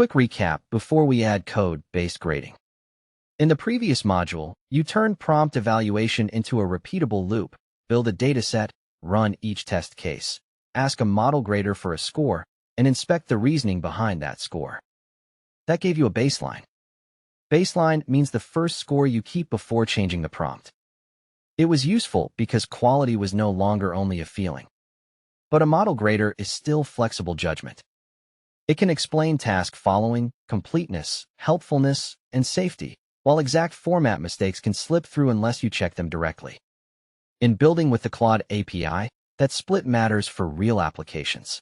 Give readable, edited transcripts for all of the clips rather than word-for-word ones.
Quick recap before we add code-based grading. In the previous module, you turned prompt evaluation into a repeatable loop, build a dataset, run each test case, ask a model grader for a score, and inspect the reasoning behind that score. That gave you a baseline. Baseline means the first score you keep before changing the prompt. It was useful because quality was no longer only a feeling. But a model grader is still flexible judgment. It can explain task following, completeness, helpfulness, and safety, while exact format mistakes can slip through unless you check them directly. In building with the Claude API, that split matters for real applications.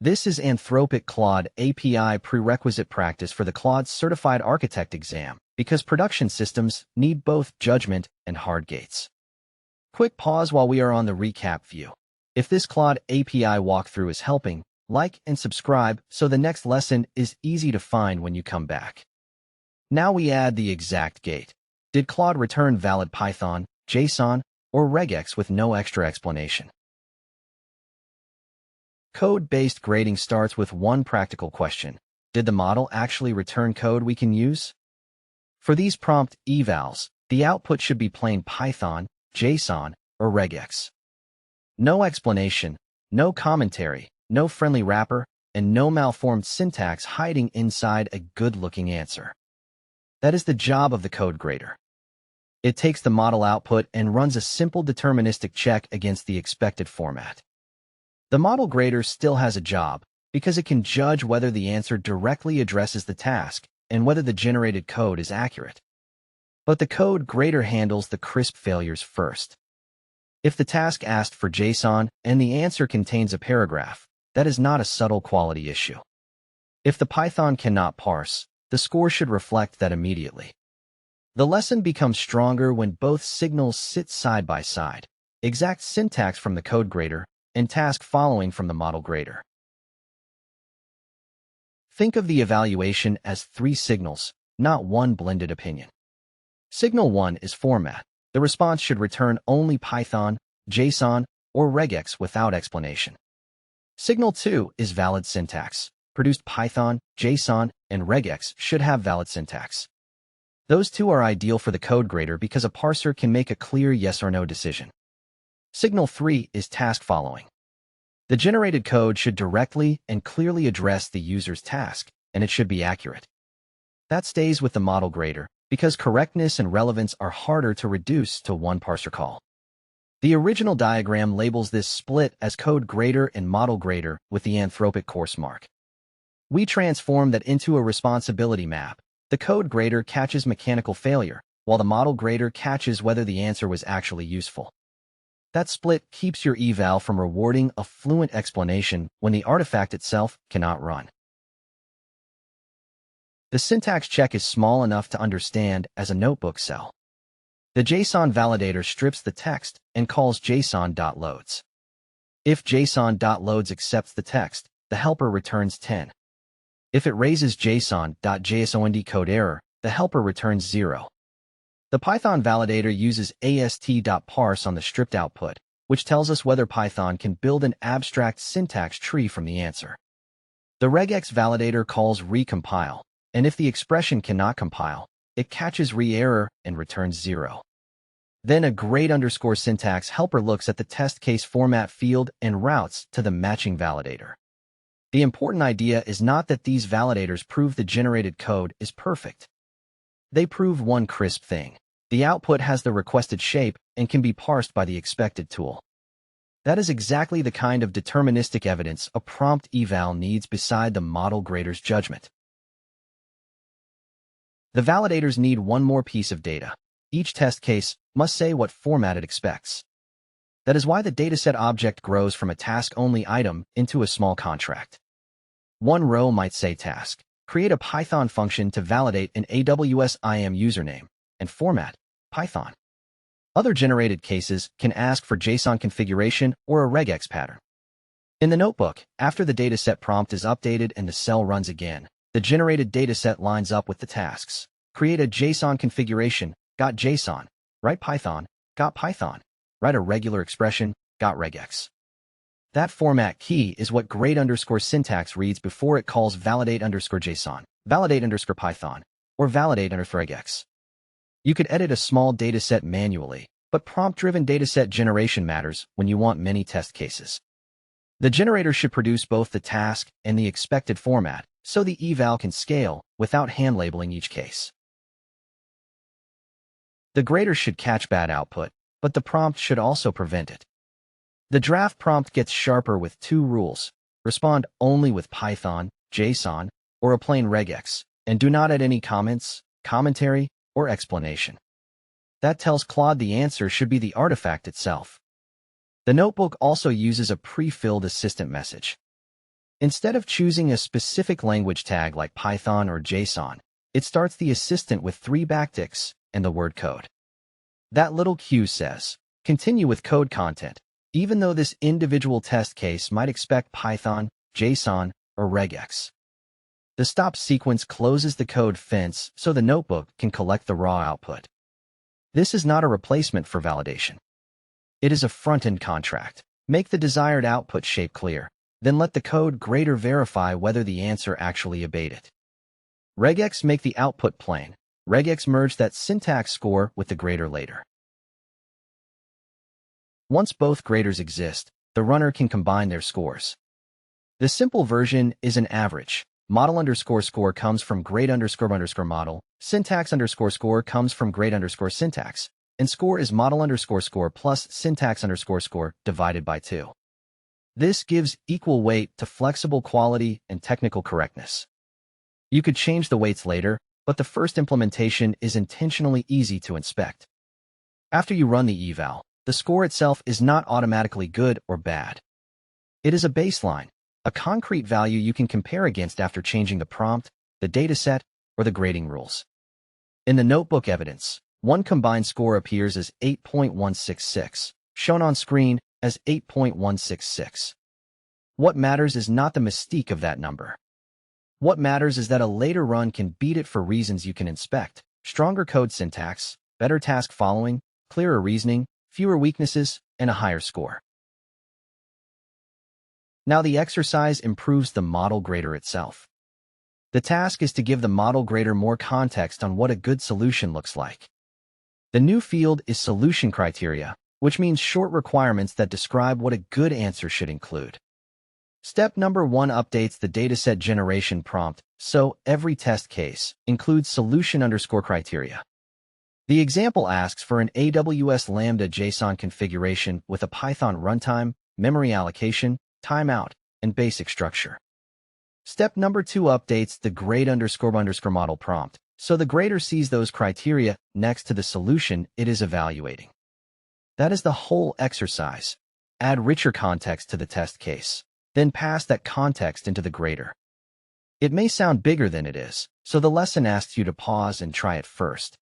This is Anthropic Claude API prerequisite practice for the Claude Certified Architect exam, because production systems need both judgment and hard gates. Quick pause while we are on the recap view. If this Claude API walkthrough is helping, like and subscribe so the next lesson is easy to find when you come back. Now we add the exact gate. Did Claude return valid Python, JSON, or regex with no extra explanation? Code-based grading starts with one practical question. Did the model actually return code we can use? For these prompt evals, the output should be plain Python, JSON, or regex. No explanation, no commentary, no friendly wrapper, and no malformed syntax hiding inside a good-looking answer. That is the job of the code grader. It takes the model output and runs a simple deterministic check against the expected format. The model grader still has a job because it can judge whether the answer directly addresses the task and whether the generated code is accurate. But the code grader handles the crisp failures first. If the task asked for JSON and the answer contains a paragraph, that is not a subtle quality issue. If the Python cannot parse, the score should reflect that immediately. The lesson becomes stronger when both signals sit side by side, exact syntax from the code grader and task following from the model grader. Think of the evaluation as 3 signals, not one blended opinion. Signal 1 is format. The response should return only Python, JSON, or regex without explanation. Signal 2 is valid syntax. Produced Python, JSON, and regex should have valid syntax. Those 2 are ideal for the code grader because a parser can make a clear yes or no decision. Signal 3 is task following. The generated code should directly and clearly address the user's task, and it should be accurate. That stays with the model grader because correctness and relevance are harder to reduce to one parser call. The original diagram labels this split as code grader and model grader with the Anthropic course mark. We transform that into a responsibility map. The code grader catches mechanical failure, while the model grader catches whether the answer was actually useful. That split keeps your eval from rewarding a fluent explanation when the artifact itself cannot run. The syntax check is small enough to understand as a notebook cell. The JSON validator strips the text and calls json.loads. If json.loads accepts the text, the helper returns 10. If it raises json.jsond code error, the helper returns 0. The Python validator uses ast.parse on the stripped output, which tells us whether Python can build an abstract syntax tree from the answer. The regex validator calls re.compile, and if the expression cannot compile, it catches re-error and returns 0. Then a grade underscore syntax helper looks at the test case format field and routes to the matching validator. The important idea is not that these validators prove the generated code is perfect. They prove one crisp thing. The output has the requested shape and can be parsed by the expected tool. That is exactly the kind of deterministic evidence a prompt eval needs beside the model grader's judgment. The validators need one more piece of data. Each test case must say what format it expects. That is why the dataset object grows from a task-only item into a small contract. One row might say task. Create a Python function to validate an AWS IAM username and format Python. Other generated cases can ask for JSON configuration or a regex pattern. In the notebook, after the dataset prompt is updated and the cell runs again, the generated dataset lines up with the tasks. Create a JSON configuration, got JSON. Write Python, got Python. Write a regular expression, got regex. That format key is what grade underscore syntax reads before it calls validate underscore JSON, validate underscore Python, or validate underscore Regex. You could edit a small dataset manually, but prompt-driven dataset generation matters when you want many test cases. The generator should produce both the task and the expected format, so the eval can scale without hand-labeling each case. The grader should catch bad output, but the prompt should also prevent it. The draft prompt gets sharper with two rules: respond only with Python, JSON, or a plain regex, and do not add any comments, commentary, or explanation. That tells Claude the answer should be the artifact itself. The notebook also uses a pre-filled assistant message. Instead of choosing a specific language tag like Python or JSON, it starts the assistant with 3 backticks and the word code. That little cue says, continue with code content, even though this individual test case might expect Python, JSON, or regex. The stop sequence closes the code fence so the notebook can collect the raw output. This is not a replacement for validation. It is a front-end contract. Make the desired output shape clear, then let the code grader verify whether the answer actually obeyed it. Regex make the output plain. Regex merge that syntax score with the grader later. Once both graders exist, the runner can combine their scores. The simple version is an average. Model underscore score comes from grade underscore model, syntax underscore score comes from grade underscore syntax, and score is model underscore score plus syntax underscore score divided by 2. This gives equal weight to flexible quality and technical correctness. You could change the weights later, but the first implementation is intentionally easy to inspect. After you run the eval, the score itself is not automatically good or bad. It is a baseline, a concrete value you can compare against after changing the prompt, the dataset, or the grading rules. In the notebook evidence, one combined score appears as 8.166, shown on screen as 8.166. What matters is not the mystique of that number. What matters is that a later run can beat it for reasons you can inspect: stronger code syntax, better task following, clearer reasoning, fewer weaknesses, and a higher score. Now the exercise improves the model grader itself. The task is to give the model grader more context on what a good solution looks like. The new field is solution criteria, which means short requirements that describe what a good answer should include. Step number 1 updates the dataset generation prompt, so every test case includes solution underscore criteria. The example asks for an AWS Lambda JSON configuration with a Python runtime, memory allocation, timeout, and basic structure. Step number 2 updates the grade underscore model prompt, so the grader sees those criteria next to the solution it is evaluating. That is the whole exercise. Add richer context to the test case, then pass that context into the grader. It may sound bigger than it is, so the lesson asks you to pause and try it first.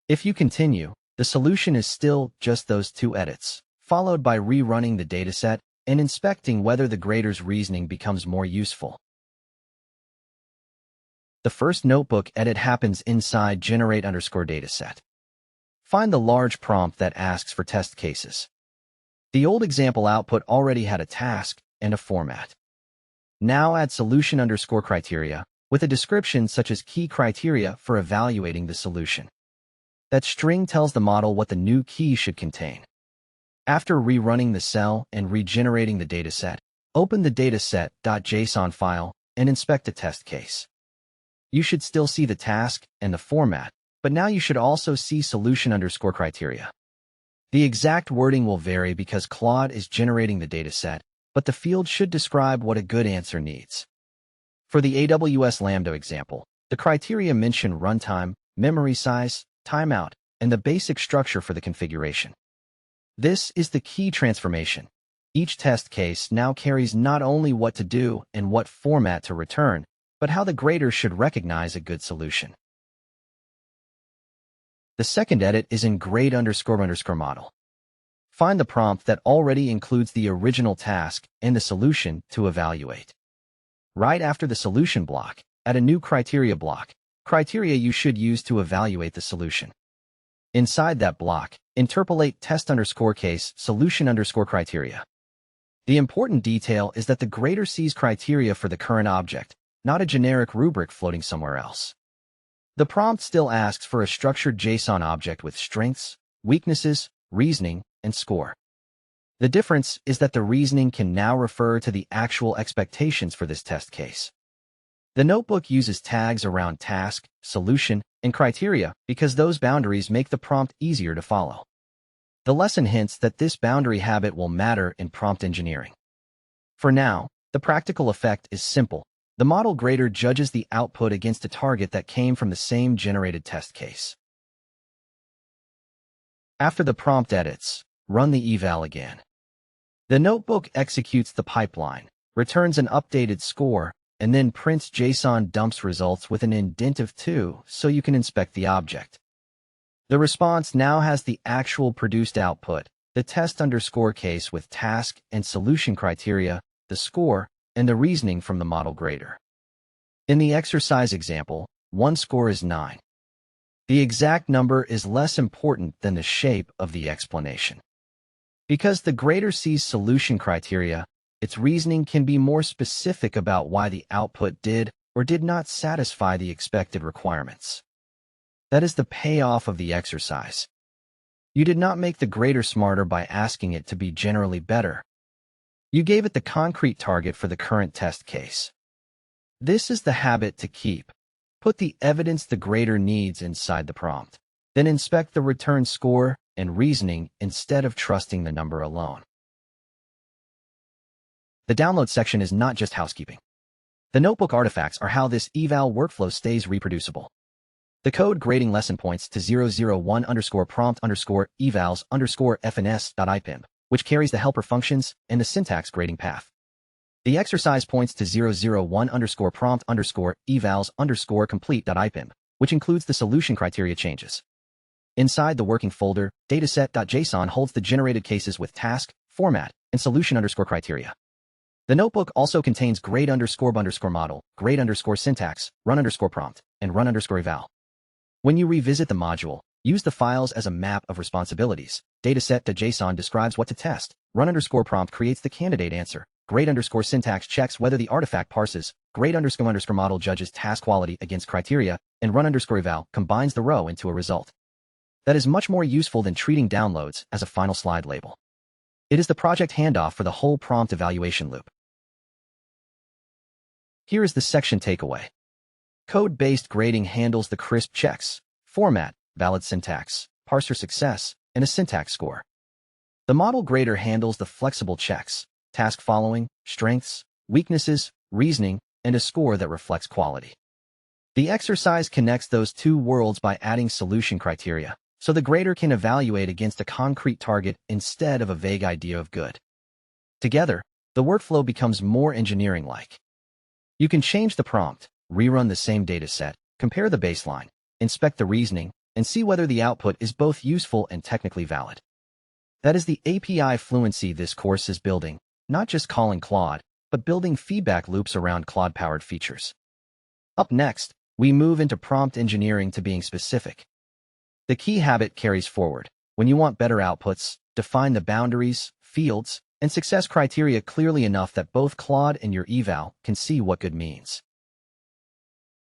If you continue, the solution is still just those 2 edits, followed by rerunning the dataset and inspecting whether the grader's reasoning becomes more useful. The first notebook edit happens inside generate underscore dataset. Find the large prompt that asks for test cases. The old example output already had a task and a format. Now add solution underscore criteria with a description such as key criteria for evaluating the solution. That string tells the model what the new key should contain. After rerunning the cell and regenerating the dataset, open the dataset.json file and inspect the test case. You should still see the task and the format, but now you should also see solution underscore criteria. The exact wording will vary because Claude is generating the dataset, but the field should describe what a good answer needs. For the AWS Lambda example, the criteria mention runtime, memory size, timeout, and the basic structure for the configuration. This is the key transformation. Each test case now carries not only what to do and what format to return, but how the grader should recognize a good solution. The second edit is in grade underscore model. Find the prompt that already includes the original task and the solution to evaluate. Right after the solution block, add a new criteria block, criteria you should use to evaluate the solution. Inside that block, interpolate test underscore case solution underscore criteria. The important detail is that the grader sees criteria for the current object, not a generic rubric floating somewhere else. The prompt still asks for a structured JSON object with strengths, weaknesses, reasoning, and score. The difference is that the reasoning can now refer to the actual expectations for this test case. The notebook uses tags around task, solution, and criteria because those boundaries make the prompt easier to follow. The lesson hints that this boundary habit will matter in prompt engineering. For now, the practical effect is simple. The model grader judges the output against a target that came from the same generated test case. After the prompt edits, run the eval again. The notebook executes the pipeline, returns an updated score, and then prints JSON dumps results with an indent of 2 so you can inspect the object. The response now has the actual produced output, the test underscore case with task and solution criteria, the score, and the reasoning from the model grader. In the exercise example, one score is 9. The exact number is less important than the shape of the explanation. Because the grader sees solution criteria, its reasoning can be more specific about why the output did or did not satisfy the expected requirements. That is the payoff of the exercise. You did not make the grader smarter by asking it to be generally better. You gave it the concrete target for the current test case. This is the habit to keep. Put the evidence the grader needs inside the prompt. Then inspect the return score and reasoning instead of trusting the number alone. The download section is not just housekeeping. The notebook artifacts are how this eval workflow stays reproducible. The code grading lesson points to 001_prompt_evals_fns.ipimp, which carries the helper functions and the syntax grading path. The exercise points to 001_prompt_evals_complete.ipimp, which includes the solution criteria changes. Inside the working folder, dataset.json holds the generated cases with task, format, and solution_criteria. The notebook also contains grade_b_model, grade_syntax, run_prompt, and run_eval. When you revisit the module, use the files as a map of responsibilities. Dataset.json describes what to test. Run_prompt creates the candidate answer. Grade_syntax checks whether the artifact parses. Grade_model judges task quality against criteria, and run_eval combines the row into a result. That is much more useful than treating downloads as a final slide label. It is the project handoff for the whole prompt evaluation loop. Here is the section takeaway. Code-based grading handles the crisp checks, format, valid syntax, parser success, and a syntax score. The model grader handles the flexible checks, task following, strengths, weaknesses, reasoning, and a score that reflects quality. The exercise connects those two worlds by adding solution criteria, so the grader can evaluate against a concrete target instead of a vague idea of good. Together, the workflow becomes more engineering-like. You can change the prompt, rerun the same dataset, compare the baseline, inspect the reasoning, and see whether the output is both useful and technically valid. That is the API fluency this course is building, not just calling Claude, but building feedback loops around Claude-powered features. Up next, we move into prompt engineering to being specific. The key habit carries forward. When you want better outputs, define the boundaries, fields, and success criteria clearly enough that both Claude and your eval can see what good means.